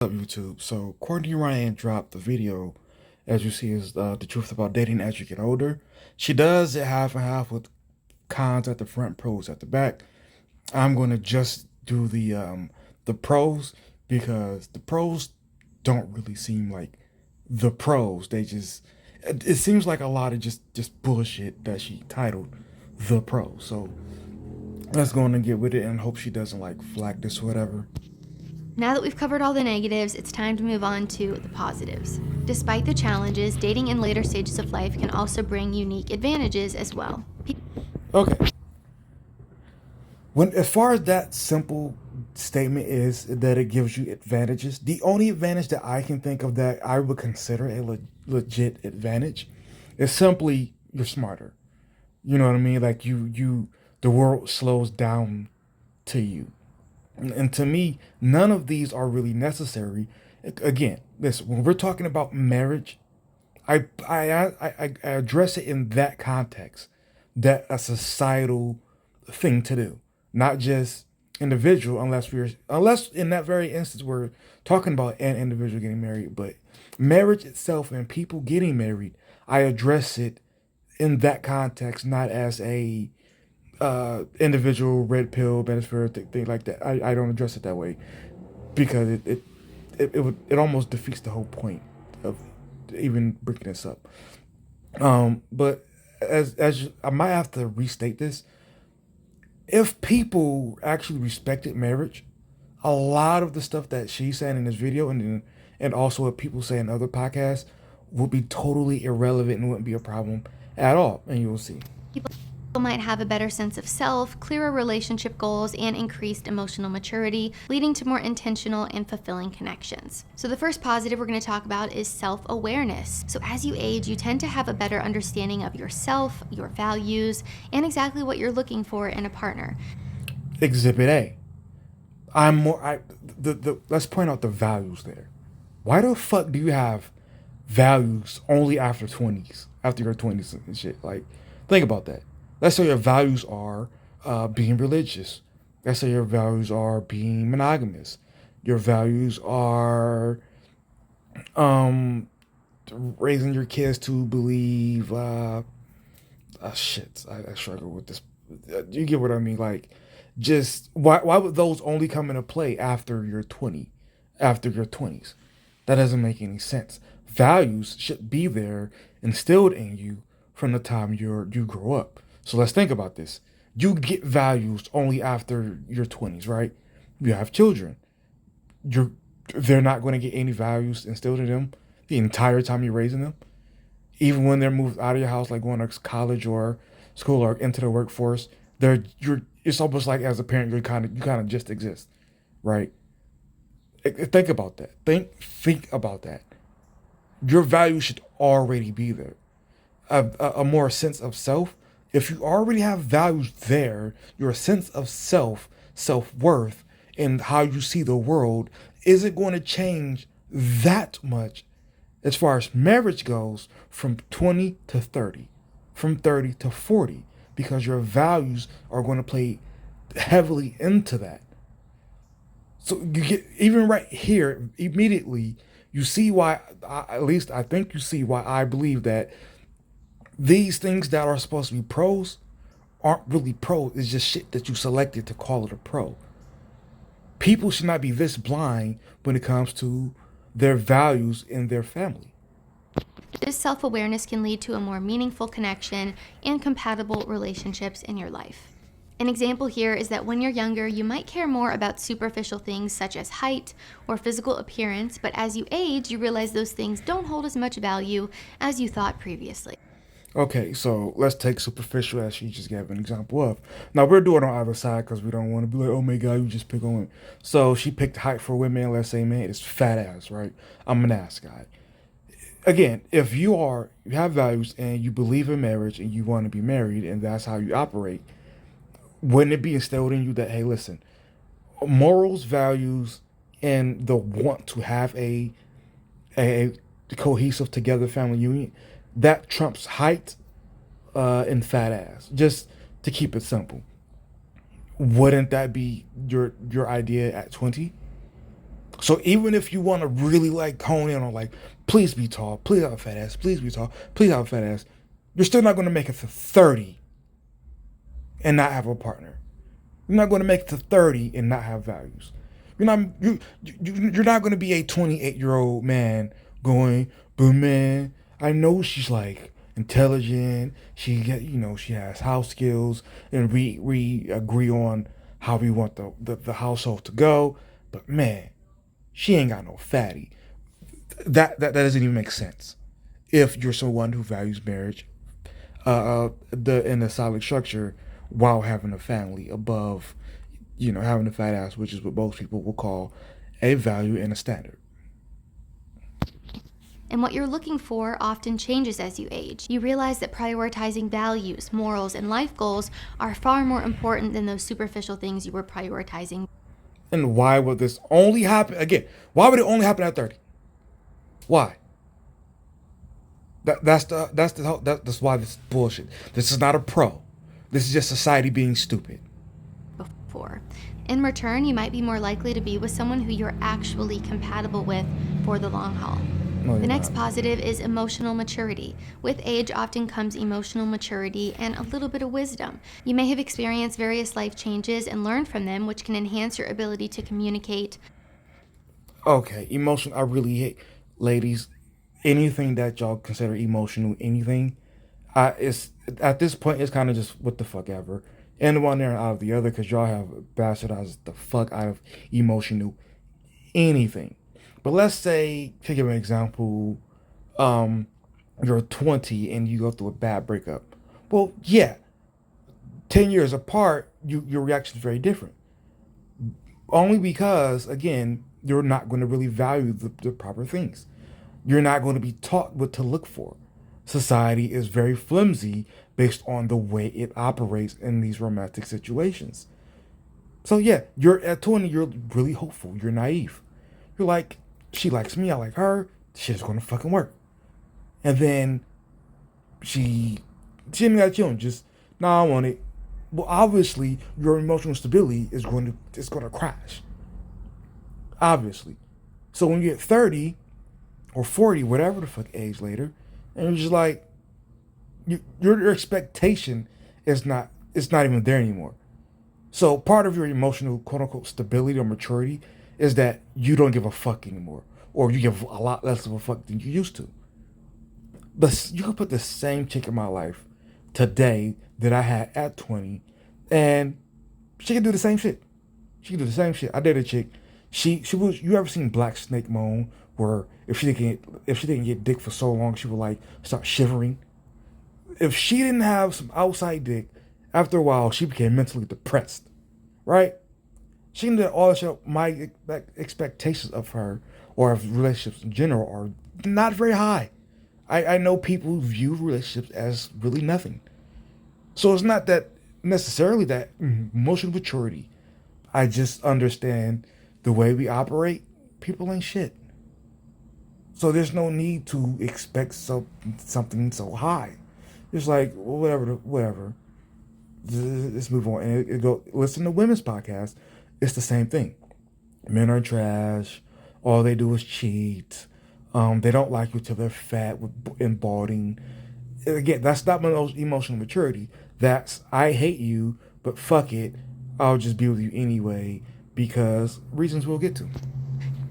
Up YouTube. So Courtney Ryan dropped the video, as you see, is the truth about dating as you get older. She does it half and half with cons at the front, pros at the back. I'm going to just do the pros because the pros don't really seem like the pros. It seems like a lot of just bullshit that she titled the pros. So let's go on and get with it and hope she doesn't like flag this or whatever. Now that we've covered all the negatives, it's time to move on to the positives. Despite the challenges, dating in later stages of life can also bring unique advantages as well. Okay. As far as that simple statement is that it gives you advantages, the only advantage that I can think of that I would consider a legit advantage is simply you're smarter. You know what I mean? Like the world slows down to you. And to me, none of these are really necessary. Again, listen, when we're talking about marriage, I address it in that context, that a societal thing to do, not just individual. Unless in that very instance we're talking about an individual getting married, but marriage itself and people getting married, I address it in that context, not as a individual red pill metaphor thing like that. I don't address it that way because it almost defeats the whole point of even bringing this up. But I might have to restate this. If people actually respected marriage, a lot of the stuff that she's saying in this video and also what people say in other podcasts would be totally irrelevant and wouldn't be a problem at all. And you'll see. People might have a better sense of self, clearer relationship goals, and increased emotional maturity, leading to more intentional and fulfilling connections. So the first positive we're going to talk about is self-awareness. So as you age, you tend to have a better understanding of yourself, your values, and exactly what you're looking for in a partner. Exhibit A. I'm more. Let's point out the values there. Why the fuck do you have values only after your 20s and shit? Like, think about that. Let's say your values are being religious. Let's say your values are being monogamous. Your values are um, raising your kids to believe. Shit, I struggle with this. You get what I mean? Like, just why would those only come into play after your 20s? That doesn't make any sense. Values should be there instilled in you from the time you grow up. So let's think about this. You get values only after your 20s, right? You have children. You're They're not going to get any values instilled in them the entire time you're raising them. Even when they're moved out of your house, like going to college or school or into the workforce, you're it's almost like as a parent you kind of just exist, right? Think about that. Think about that. Your values should already be there. A more sense of self. If you already have values there, your sense of self worth, and how you see the world isn't going to change that much as far as marriage goes from 20 to 30, from 30 to 40, because your values are going to play heavily into that. So you get even right here immediately. You see why, at least I think you see why I believe that these things that are supposed to be pros aren't really pros. It's just shit that you selected to call it a pro. People should not be this blind when it comes to their values in their family. This self-awareness can lead to a more meaningful connection and compatible relationships in your life. An example here is that when you're younger, you might care more about superficial things such as height or physical appearance, but as you age, you realize those things don't hold as much value as you thought previously. Okay, so let's take superficial as she just gave an example of. Now we're doing it on either side because we don't want to be like, oh my god, you just pick on women. So she picked height for women. Let's say man, it's fat ass, right? I'm an ass guy. Again, if you have values and you believe in marriage and you want to be married and that's how you operate, wouldn't it be instilled in you that hey, listen, morals, values, and the want to have a cohesive together family union that trumps height and fat ass. Just to keep it simple, wouldn't that be your idea at 20? So even if you want to really like hone in on like, please be tall, please have a fat ass, please be tall, please have a fat ass, you're still not going to make it to 30 and not have a partner. You're not going to make it to 30 and not have values. You're not going to be a 28-year-old man going, but man, I know she's like intelligent. She has house skills, and we agree on how we want the household to go. But man, she ain't got no fatty. That doesn't even make sense. If you're someone who values marriage, the in a solid structure, while having a family above, having a fat ass, which is what most people will call a value and a standard. And what you're looking for often changes as you age. You realize that prioritizing values, morals, and life goals are far more important than those superficial things you were prioritizing. And why would this only happen again? Why would it only happen at 30? Why? That's why this is bullshit. This is not a pro. This is just society being stupid. Before. In return, you might be more likely to be with someone who you're actually compatible with for the long haul. No, The you're next not. positive is emotional maturity. With age often comes emotional maturity and a little bit of wisdom. You may have experienced various life changes and learned from them, which can enhance your ability to communicate. Okay, emotion. I really hate, ladies. Anything that y'all consider emotional, anything, it's at this point it's kind of just what the fuck ever. And one there and out of the other, because y'all have bastardized the fuck out of emotional anything. But let's say, take an example, um, you're 20 and you go through a bad breakup. Well, yeah, 10 years apart, your reaction is very different. Only because, again, you're not going to really value the proper things. You're not going to be taught what to look for. Society is very flimsy based on the way it operates in these romantic situations. So yeah, you're at 20, you're really hopeful, you're naive. You're like, she likes me, I like her, shit's gonna fucking work. And then she she ain't got children, just nah, I want it. Well, obviously your emotional stability is going to crash. Obviously. So when you get 30 or 40, whatever the fuck age later, and you're just like, your expectation is not even there anymore. So part of your emotional quote unquote stability or maturity is that you don't give a fuck anymore, or you give a lot less of a fuck than you used to. But you could put the same chick in my life today that I had at 20, and she can do the same shit. She can do the same shit. I dated a chick. She was. You ever seen Black Snake Moan, where if she didn't get dick for so long, she would like start shivering. If she didn't have some outside dick, after a while she became mentally depressed. Right? She can do all that shit. My expectations of her or of relationships in general are not very high. I know people who view relationships as really nothing. So it's not that necessarily that emotional maturity. I just understand the way we operate. People ain't shit. So there's no need to expect something so high. It's like, well, whatever. Let's move on. And it go listen to women's podcasts. It's the same thing. Men are trash. All they do is cheat. They don't like you till they're fat and balding. Again, that's not my emotional maturity. That's I hate you, but fuck it, I'll just be with you anyway because reasons we'll get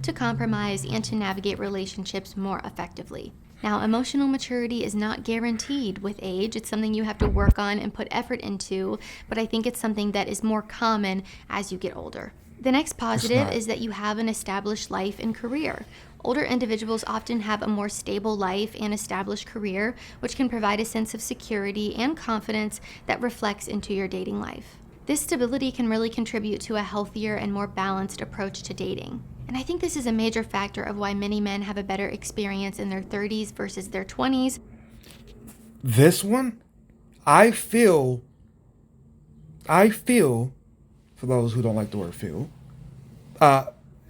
To compromise and to navigate relationships more effectively. Now, emotional maturity is not guaranteed with age. It's something you have to work on and put effort into, but I think it's something that is more common as you get older. The next positive is that you have an established life and career. Older individuals often have a more stable life and established career, which can provide a sense of security and confidence that reflects into your dating life. This stability can really contribute to a healthier and more balanced approach to dating. And I think this is a major factor of why many men have a better experience in their 30s versus their 20s. This one, I feel, I feel, for those who don't like the word feel, uh,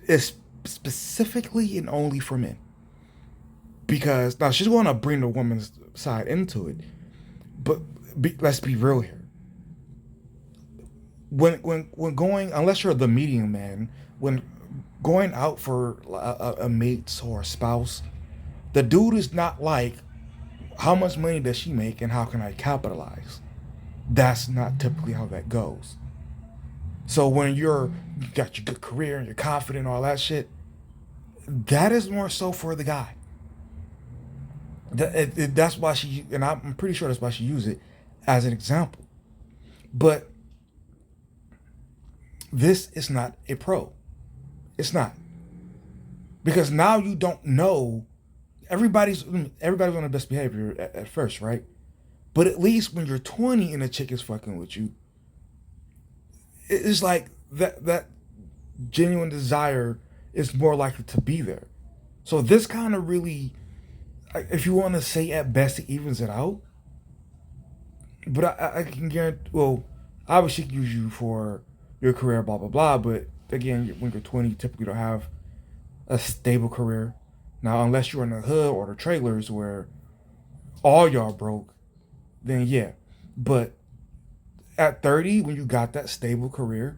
is specifically and only for men. Because now she's going to bring the woman's side into it, but let's be real here. When going, unless you're the medium man, when going out for a mate or a spouse, the dude is not like, how much money does she make and how can I capitalize? That's not typically how that goes. So when you got your good career and you're confident and all that shit, that is more so for the guy. That's why she, and I'm pretty sure that's why she used it as an example. But this is not a pro. It's not, because now you don't know. Everybody's on the best behavior at first, right? But at least when you're 20 and a chick is fucking with you, it's like that genuine desire is more likely to be there. So this kind of really, if you want to say at best, it evens it out. But I can guarantee, well, obviously she can use you for your career, blah, blah, blah. But again, when you're 20, you typically don't have a stable career. Now, unless you're in the hood or the trailers where all y'all broke, then yeah. But at 30, when you got that stable career,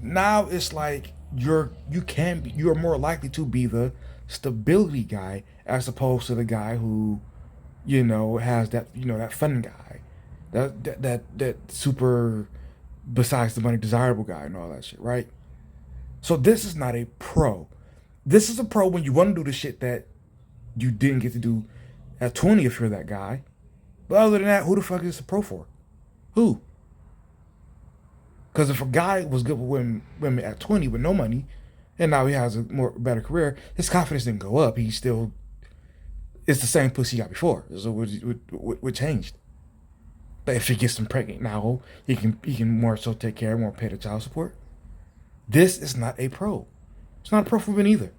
now it's like you're more likely to be the stability guy as opposed to the guy who, has that, that fun guy, that super, besides the money, desirable guy and all that shit, right? So this is not a pro. This is a pro when you want to do the shit that you didn't get to do at 20 if you're that guy. But other than that, who the fuck is this a pro for? Who? Because if a guy was good with women at 20 with no money, and now he has a better career, his confidence didn't go up. It's the same pussy he got before. So what changed? But if he gets them pregnant now, he can more so take care, more pay the child support. This is not a pro. It's not a pro for women either.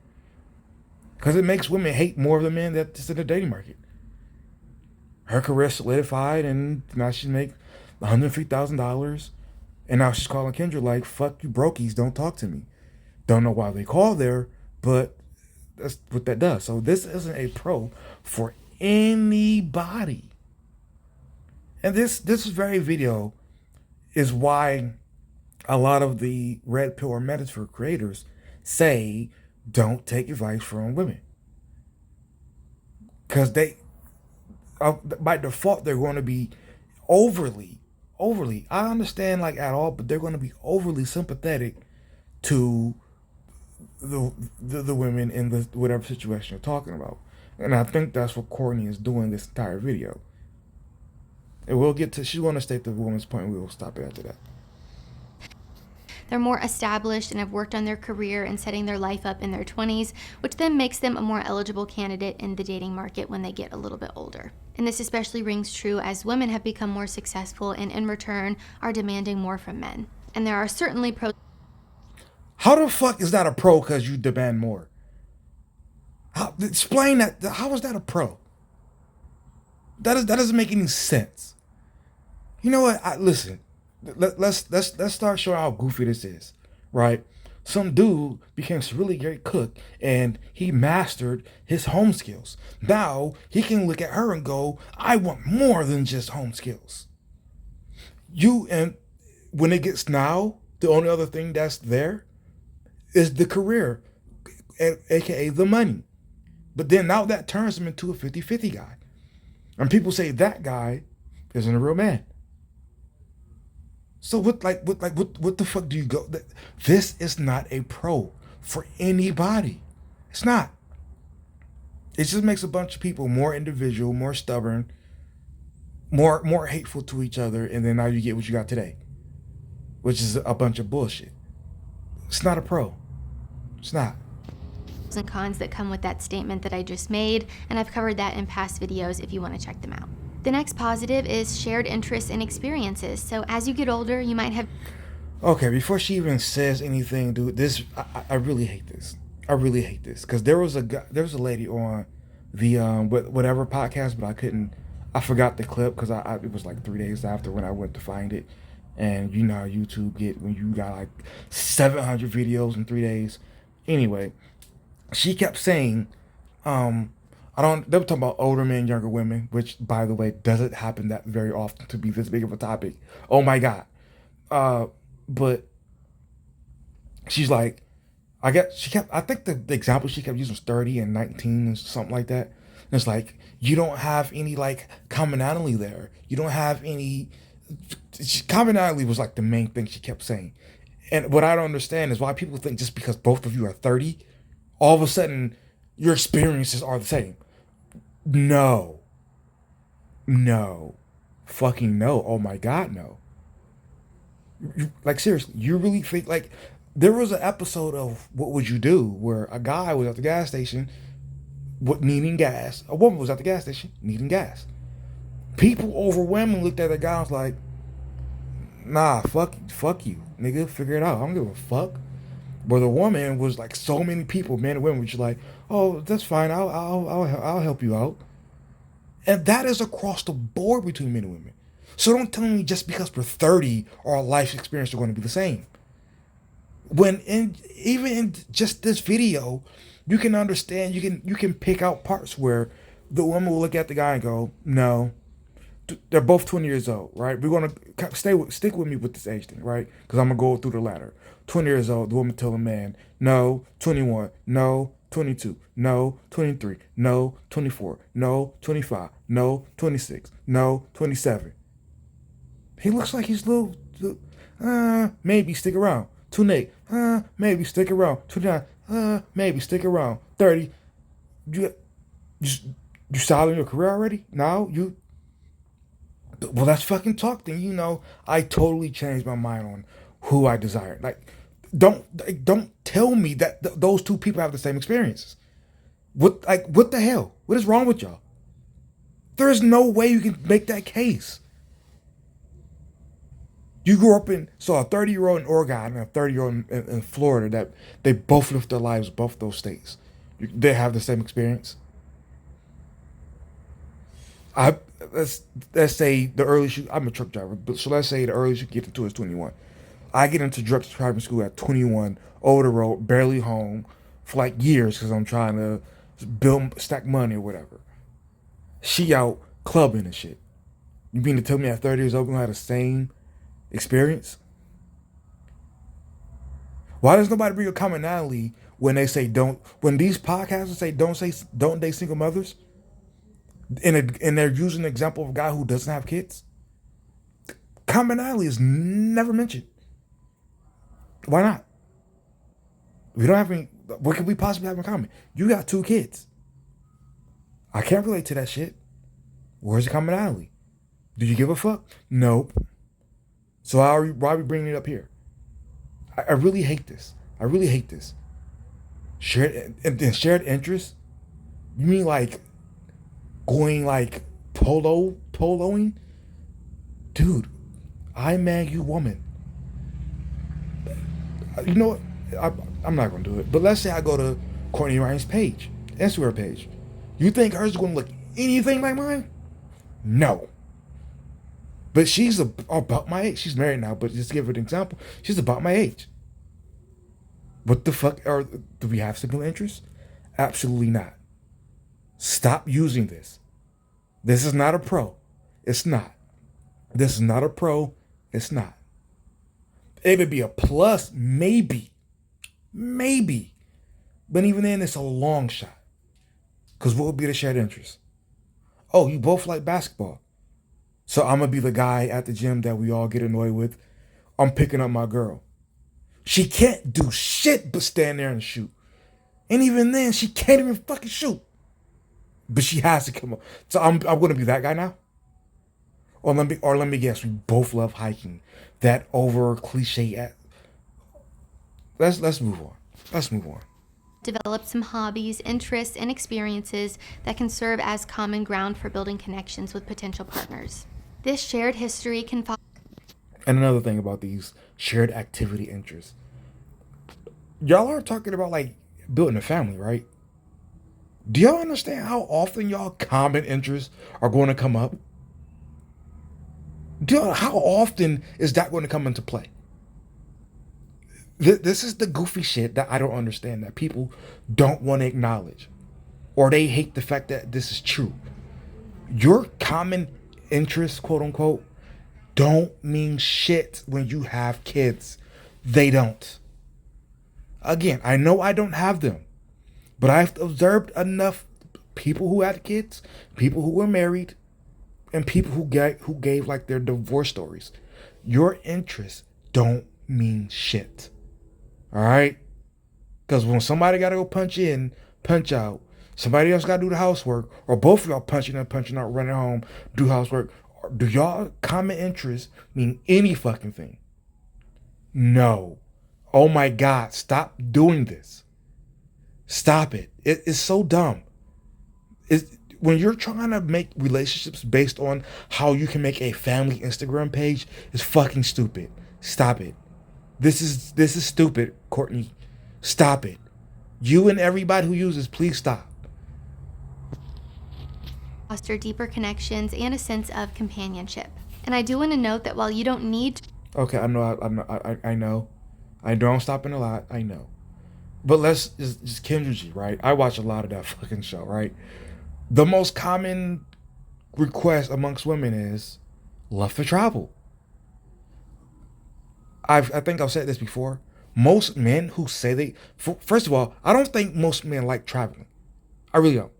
Because it makes women hate more of the men that's in the dating market. Her career solidified, and now she make $150,000. And now she's calling Kendra like, fuck you brokies, don't talk to me. Don't know why they call there, but that's what that does. So this isn't a pro for anybody. And this very video is why a lot of the red pill or metaphor creators say don't take advice from women. Because by default, they're going to be overly, I understand like at all, but they're going to be overly sympathetic to the women in the whatever situation you're talking about. And I think that's what Courtney is doing this entire video. And we'll get to, she want to state the woman's point, we will stop it after that. They're more established and have worked on their career and setting their life up in their 20s, which then makes them a more eligible candidate in the dating market when they get a little bit older. And this especially rings true as women have become more successful and in return are demanding more from men. And there are certainly pros. How the fuck is that a pro because you demand more? Explain that. How is that a pro? That doesn't make any sense. You know what? Listen. Let's start showing how goofy this is, right? Some dude became a really great cook and he mastered his home skills. Now he can look at her and go, I want more than just home skills. And when it gets now, the only other thing that's there is the career, aka the money. But then now that turns him into a 50-50 guy. And people say that guy isn't a real man. So what the fuck do you go? This is not a pro for anybody. It's not. It just makes a bunch of people more individual, more stubborn, more hateful to each other, and then now you get what you got today, which is a bunch of bullshit. It's not a pro. It's not. And cons that come with that statement that I just made, and I've covered that in past videos if you want to check them out. The next positive is shared interests and experiences. So as you get older, you might have... Okay, before she even says anything, dude, I really hate this. I really hate this. Because there was a lady on the whatever podcast, but I forgot the clip because it was like 3 days after when I went to find it. And you know how YouTube get when you got like 700 videos in 3 days. Anyway, she kept saying, they were talking about older men, younger women, which, by the way, doesn't happen that very often to be this big of a topic. Oh my God. But she's like, I guess she kept. I think the example she kept using was 30 and 19 and something like that. And it's like you don't have any like commonality there. You don't have any commonality was like the main thing she kept saying. And what I don't understand is why people think just because both of you are 30, all of a sudden your experiences are the same. No, no, fucking no. Oh my god, no. Like seriously, you really think like there was an episode of What Would You Do where a guy was at the gas station needing gas. A woman was at the gas station needing gas. People overwhelmingly looked at the guy and was like, nah, fuck you, nigga, figure it out. I don't give a fuck. Where the woman was like, so many people, men and women, were just like, oh, that's fine, I'll help you out. And that is across the board between men and women. So don't tell me just because we're 30, our life experience are going to be the same. When even in just this video, you can understand, you can pick out parts where the woman will look at the guy and go, no, they're both 20 years old, right? We're gonna stick with me with this age thing, right? Because I'm gonna go through the ladder. 20 years old, the woman tell the man, no, 21, no, 22, no, 23, no, 24, no, 25, no, 26, no, 27. He looks like he's maybe stick around. 28, maybe stick around. 29, maybe stick around. 30, you you solid in your career already? Now you well, that's fucking talk then. I totally changed my mind on who I desire. Like, don't tell me that those two people have the same experiences. What the hell? What is wrong with y'all? There is no way you can make that case. You grew up so a 30-year-old in Oregon and a 30-year-old in Florida that they both lived their lives both those states. They have the same experience. I let's say the earliest I'm a truck driver, but so let's say the earliest you get into is 21. I get into drug driving school at 21, over the road, barely home for like years because I'm trying to stack money or whatever. She out clubbing and shit. You mean to tell me at 30 years old we gonna have the same experience? Why does nobody bring a commonality when they say don't? When these podcasters say don't date single mothers? And they're using an example of a guy who doesn't have kids. Commonality is never mentioned. Why not? We don't have any. What could we possibly have in common? You got 2 kids. I can't relate to that shit. Where's the commonality? Do you give a fuck? Nope. So why are we bringing it up here? I really hate this. I really hate this. Shared interest? You mean like going like poloing? Dude, I man you woman. You know what? I'm not gonna do it. But let's say I go to Courtney Ryan's page, Instagram page. You think hers is gonna look anything like mine? No. But she's about my age. She's married now, but just to give her an example, she's about my age. What the fuck? Do we have single interests? Absolutely not. Stop using this. This is not a pro. It's not. This is not a pro. It's not. It would be a plus, maybe. Maybe. But even then, it's a long shot. Because what would be the shared interest? Oh, you both like basketball. So I'm going to be the guy at the gym that we all get annoyed with. I'm picking up my girl. She can't do shit but stand there and shoot. And even then, she can't even fucking shoot. But she has to come up. So I'm going to be that guy now. Or let me guess, we both love hiking. That over cliche. Let's move on. Let's move on. Develop some hobbies, interests, and experiences that can serve as common ground for building connections with potential partners. This shared history can And another thing about these shared activity interests. Y'all are talking about like building a family, right? Do y'all understand how often y'all common interests are going to come up? How often is that going to come into play? This is the goofy shit that I don't understand, that people don't want to acknowledge. Or they hate the fact that this is true. Your common interests, quote unquote, don't mean shit when you have kids. They don't. Again, I know I don't have them, but I've observed enough people who had kids, people who were married, and people who gave like their divorce stories. Your interests don't mean shit. All right? Because when somebody got to go punch in, punch out, somebody else got to do the housework, or both of y'all punching in, punching out, running home, do housework, do y'all common interests mean any fucking thing? No. Oh my God, stop doing this. Stop it. It's so dumb. When you're trying to make relationships based on how you can make a family Instagram page, it's fucking stupid. Stop it. This is stupid, Courtney. Stop it. You and everybody who uses, please stop. Foster deeper connections and a sense of companionship. And I do want to note that while you don't need Okay, I know. I know. I know I'm stopping a lot. I know. But let's just Kendraji, right? I watch a lot of that fucking show, right? The most common request amongst women is love to travel. I think I've said this before. Most men who say first of all, I don't think most men like traveling. I really don't.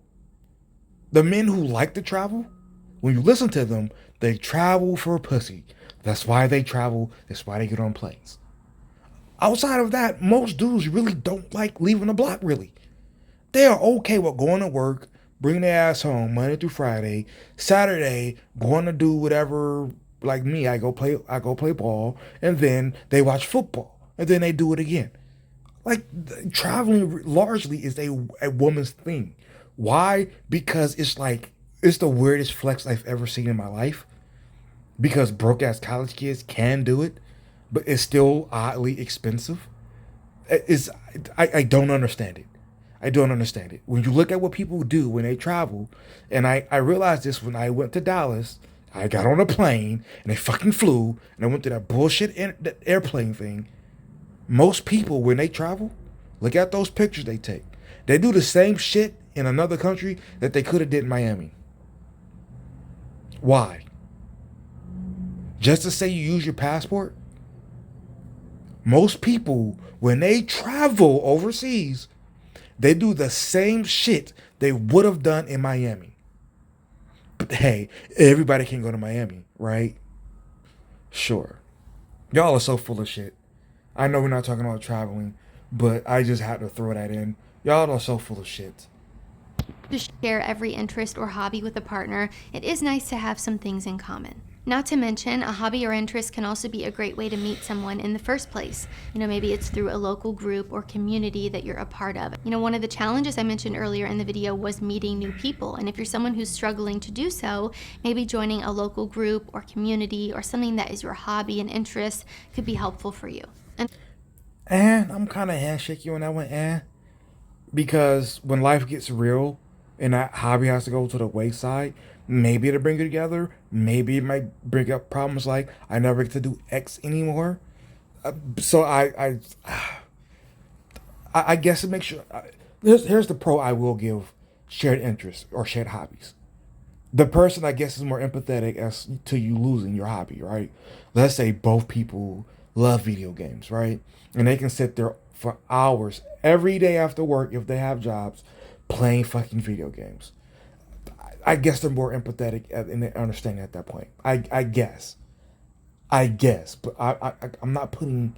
The men who like to travel, when you listen to them, they travel for pussy. That's why they travel. That's why they get on planes. Outside of that, most dudes really don't like leaving the block, really. They are okay with going to work, bringing their ass home Monday through Friday, Saturday, going to do whatever, like me, I go play ball, and then they watch football, and then they do it again. Like, traveling largely is a woman's thing. Why? Because it's the weirdest flex I've ever seen in my life. Because broke ass college kids can do it, but it's still oddly expensive. It's I don't understand it. I don't understand it. When you look at what people do when they travel, and I realized this when I went to Dallas, I got on a plane and they fucking flew, and I went to that bullshit that airplane thing. Most people when they travel, look at those pictures they take. They do the same shit in another country that they could have did in Miami. Why? Just to say you use your passport? Most people, when they travel overseas, they do the same shit they would have done in Miami. But hey, everybody can go to Miami, right? Sure. Y'all are so full of shit. I know we're not talking about traveling, but I just had to throw that in. Y'all are so full of shit. to share every interest or hobby with a partner, it is nice to have some things in common. Not to mention, a hobby or interest can also be a great way to meet someone in the first place. Maybe it's through a local group or community that you're a part of. One of the challenges I mentioned earlier in the video was meeting new people. And if you're someone who's struggling to do so, maybe joining a local group or community or something that is your hobby and interest could be helpful for you. And I'm kind of handshaky on that one, because when life gets real and that hobby has to go to the wayside, maybe it'll bring you together. Maybe it might bring up problems like I never get to do X anymore. So I guess it makes sure. Here's the pro I will give shared interests or shared hobbies. The person I guess is more empathetic as to you losing your hobby, right? Let's say both people love video games, right? And they can sit there for hours every day after work if they have jobs playing fucking video games. I guess they're more empathetic and they understand at that point. I guess, but I'm not putting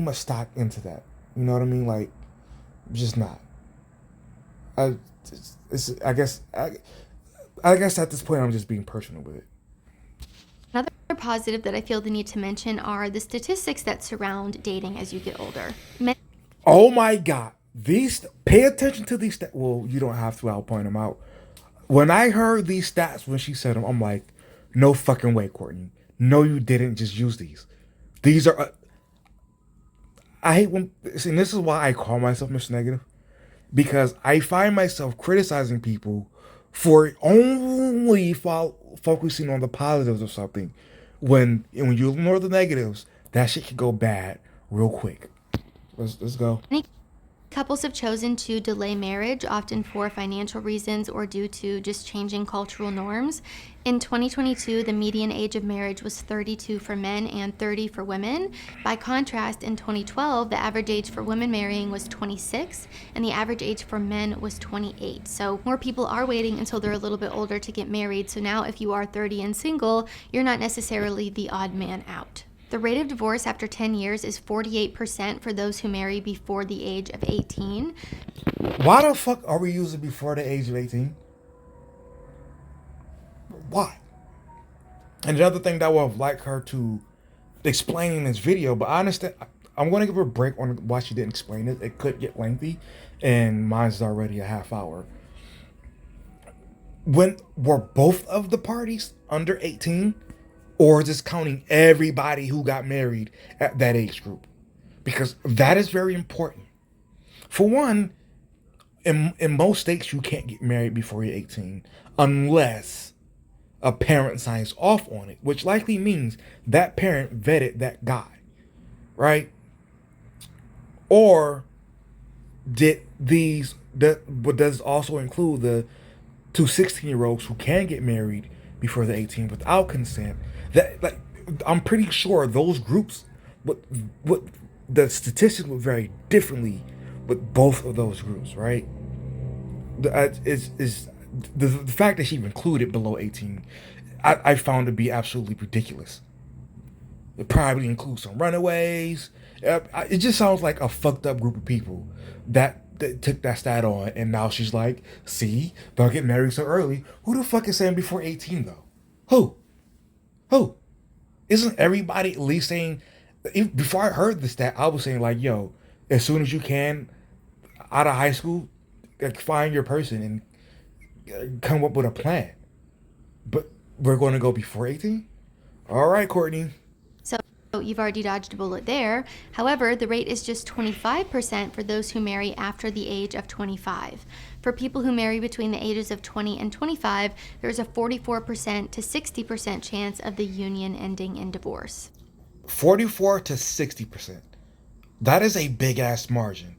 much stock into that. You know what I mean? Like, just not. I guess at this point I'm just being personal with it. Another positive that I feel the need to mention are the statistics that surround dating as you get older. Oh my God. Pay attention to these stats. Well, you don't have to, I'll point them out. When I heard these stats when she said them, I'm like, no fucking way, Courtney. No, you didn't just use these. These are, I hate when, see, and this is why I call myself Mr. Negative, because I find myself criticizing people for only focusing on the positives of something. When you ignore the negatives, that shit can go bad real quick. Let's go. Couples have chosen to delay marriage, often for financial reasons or due to just changing cultural norms. In 2022, the median age of marriage was 32 for men and 30 for women. By contrast, in 2012, the average age for women marrying was 26, and the average age for men was 28. So more people are waiting until they're a little bit older to get married. So now if you are 30 and single, you're not necessarily the odd man out. The rate of divorce after 10 years is 48% for those who marry before the age of 18. Why the fuck are we using before the age of 18? Why? And the other thing that I would have liked her to explain in this video, but I understand. I'm going to give her a break on why she didn't explain it. It could get lengthy, and mine's already a half hour. When were both of the parties under 18? Or just counting everybody who got married at that age group? Because that is very important. For one, in most states, you can't get married before you're 18 unless a parent signs off on it, which likely means that parent vetted that guy, right? Or but does also include the two 16-year-olds who can get married before the 18 without consent? That, like, I'm pretty sure those groups, what the statistics would vary differently with both of those groups, right? The fact that she included below 18, I found to be absolutely ridiculous. It probably includes some runaways. It just sounds like a fucked up group of people that took that stat on, and now she's like, see, they'll get married so early. Who the fuck is saying before 18 though? Who? Who? Isn't everybody at least saying, before I heard the stat, I was saying like, yo, as soon as you can, out of high school, like, find your person and come up with a plan. But we're going to go before 18? All right, Courtney. So you've already dodged a bullet there. However, the rate is just 25% for those who marry after the age of 25. For people who marry between the ages of 20 and 25, there's a 44% to 60% chance of the union ending in divorce. 44 to 60%. That is a big ass margin.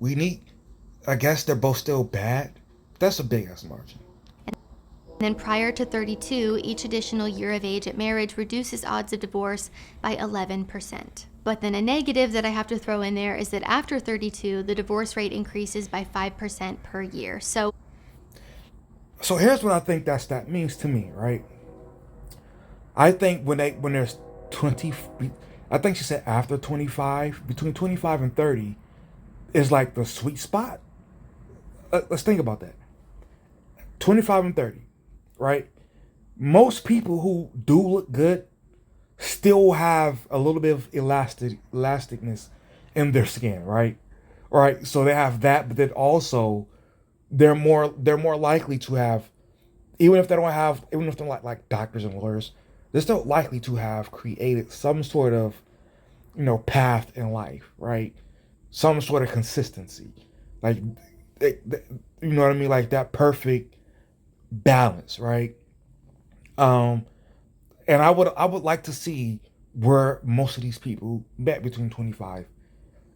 I guess they're both still bad. That's a big ass margin. And then prior to 32, each additional year of age at marriage reduces odds of divorce by 11%. But then a negative that I have to throw in there is that after 32, the divorce rate increases by 5% per year. So here's what I think that means to me, right? I think when there's 20, I think she said after 25, between 25 and 30 is like the sweet spot. Let's think about that. 25 and 30, right? Most people who do look good still have a little bit of elasticness in their skin, right? Right. So they have that, but then also they're more likely to have, even if they're like doctors and lawyers, they're still likely to have created some sort of, path in life, right? Some sort of consistency, like, you know what I mean, like that perfect balance, right? And I would like to see where most of these people met between 25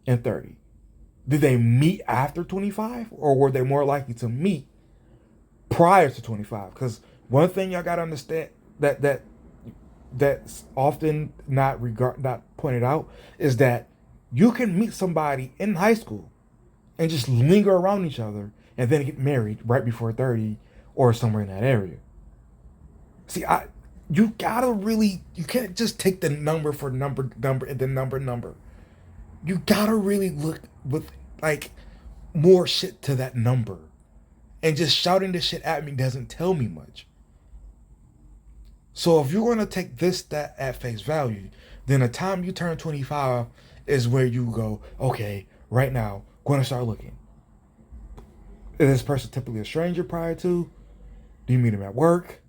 and 30. Did they meet after 25, or were they more likely to meet prior to 25? Because one thing y'all gotta understand that's often not pointed out is that you can meet somebody in high school and just linger around each other and then get married right before 30 or somewhere in that area. See, you can't just take the number for number and then number. You gotta really look with like more shit to that number. And just shouting this shit at me doesn't tell me much. So if you're gonna take that at face value, then the time you turn 25 is where you go, okay, right now, gonna start looking. Is this person typically a stranger prior to? Do you meet him at work?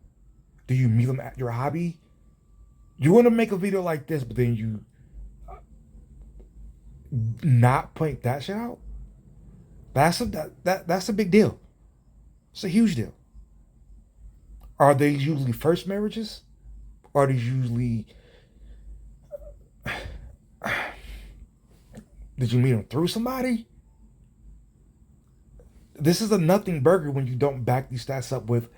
Do you meet them at your hobby? You want to make a video like this, but then you not point that shit out? That's a big deal. It's a huge deal. Are they usually first marriages? Are they usually... Did you meet them through somebody? this is a nothing burger when you don't back these stats up with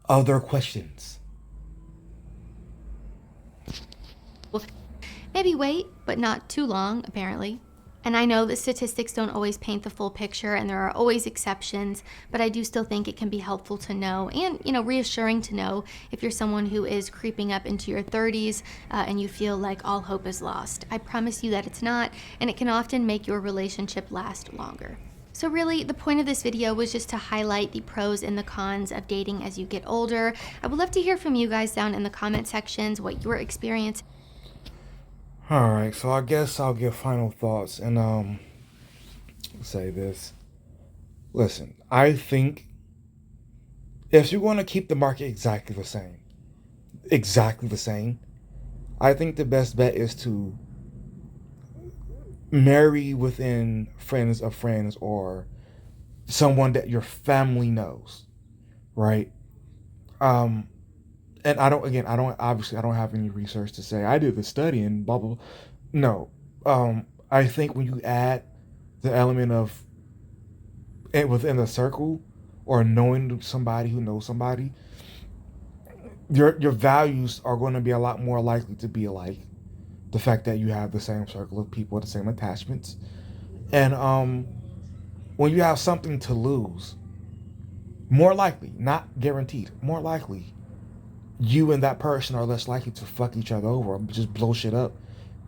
other questions. Maybe wait, but not too long, apparently. And I know that statistics don't always paint the full picture and there are always exceptions, but I do still think it can be helpful to know and, reassuring to know if you're someone who is creeping up into your 30s and you feel like all hope is lost. I promise you that it's not, and it can often make your relationship last longer. So really, the point of this video was just to highlight the pros and the cons of dating as you get older. I would love to hear from you guys down in the comment sections what your experience. All right, so I guess I'll give final thoughts and say this. Listen, I think if you want to keep the market exactly the same, I think the best bet is to marry within friends of friends or someone that your family knows, right? Um, and I don't have any research to say I did the study and blah blah blah. No, I think when you add the element of it within a circle or knowing somebody who knows somebody, your values are going to be a lot more likely to be alike. The fact that you have the same circle of people with the same attachments, and when you have something to lose, more likely, not guaranteed, more likely, you and that person are less likely to fuck each other over or just blow shit up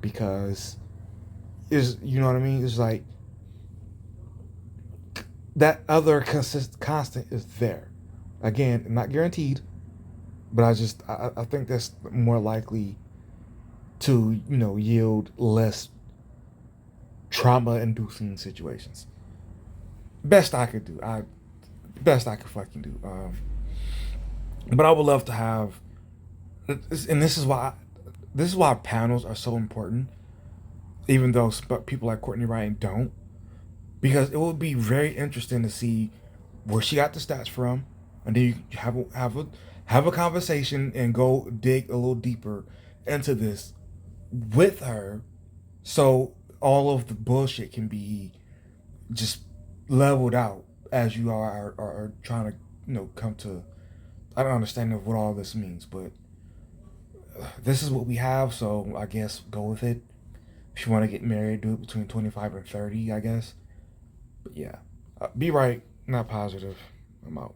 because is you know what I mean? It's like that other constant is there. Again, not guaranteed, but I think that's more likely to yield less trauma-inducing situations. Best I could do. Best I could fucking do. But I would love to have, and this is why panels are so important. Even though people like Courtney Ryan don't, because it would be very interesting to see where she got the stats from, and then you have a conversation and go dig a little deeper into this with her, so all of the bullshit can be just leveled out as you are trying to come to I don't understand what all this means, but this is what we have, so I guess go with it. If you want to get married, do it between 25 and 30, I guess. But yeah, be right, not positive. I'm out.